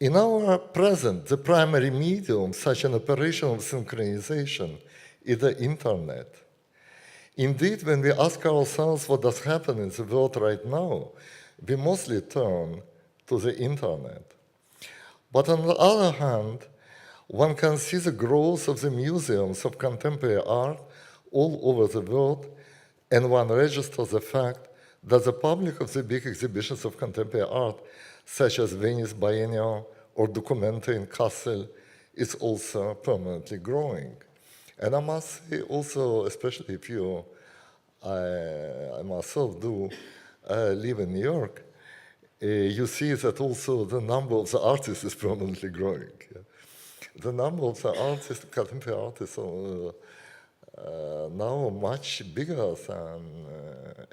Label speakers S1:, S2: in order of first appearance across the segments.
S1: In our present, the primary medium, such an operation of synchronization, is the internet. Indeed, when we ask ourselves what does happen in the world right now, we mostly turn to the internet. But on the other hand, one can see the growth of the museums of contemporary art all over the world, and one registers the fact that the public of the big exhibitions of contemporary art, such as Venice Biennial or Documenta in Kassel, is also permanently growing. And I must say also, especially if you, I myself do, live in New York, you see that also the number of the artists is permanently growing. Yeah. The number of the artists, contemporary artists, are now much bigger than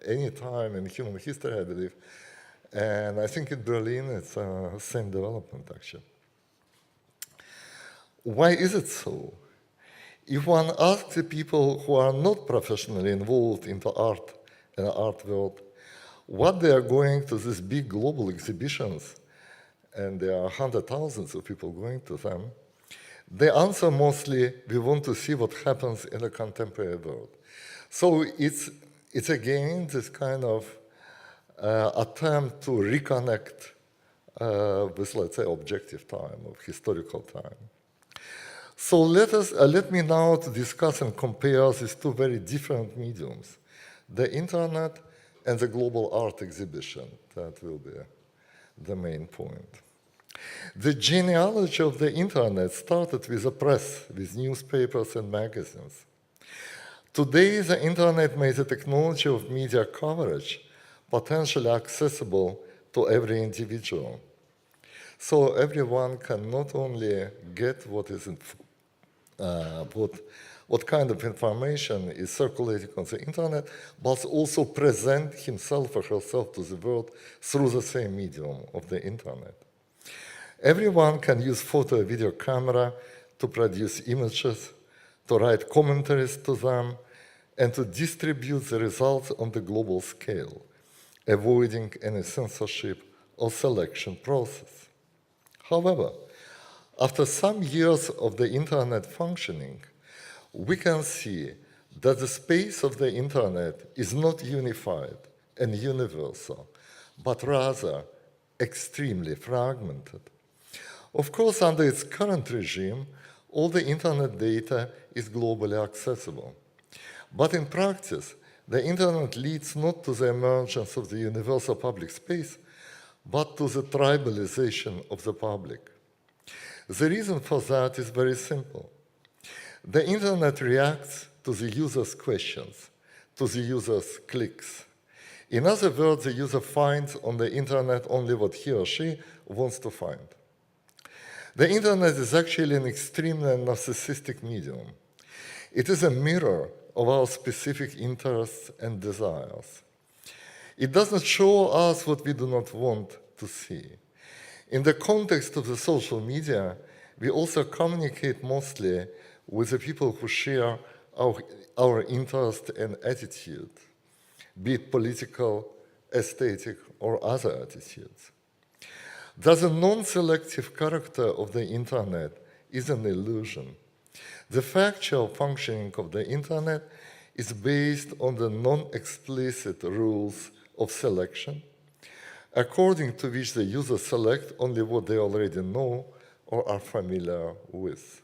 S1: any time in human history, I believe. And I think in Berlin it's the same development, actually. Why is it so? If one asks the people who are not professionally involved into art and the art world, what they are going to these big global exhibitions, and there are hundreds of thousands of people going to them, they answer mostly, we want to see what happens in the contemporary world. So it's again this kind of attempt to reconnect with, let's say, objective time, of historical time. So let me now to discuss and compare these two very different mediums, the internet and the global art exhibition. That will be the main point. The genealogy of the internet started with the press, with newspapers and magazines. Today, the internet made the technology of media coverage potentially accessible to every individual. So everyone can not only get what kind of information is circulating on the internet, but also present himself or herself to the world through the same medium of the internet. Everyone can use photo or video camera to produce images, to write commentaries to them, and to distribute the results on the global scale, avoiding any censorship or selection process. However, after some years of the internet functioning, we can see that the space of the internet is not unified and universal, but rather extremely fragmented. Of course, under its current regime, all the internet data is globally accessible. But in practice, the internet leads not to the emergence of the universal public space, but to the tribalization of the public. The reason for that is very simple. The internet reacts to the user's questions, to the user's clicks. In other words, the user finds on the internet only what he or she wants to find. The internet is actually an extremely narcissistic medium. It is a mirror of our specific interests and desires. It does not show us what we do not want to see. In the context of the social media, we also communicate mostly with the people who share our interest and attitude, be it political, aesthetic, or other attitudes. Thus, the non-selective character of the internet is an illusion. The factual functioning of the internet is based on the non-explicit rules of selection, according to which the users select only what they already know or are familiar with.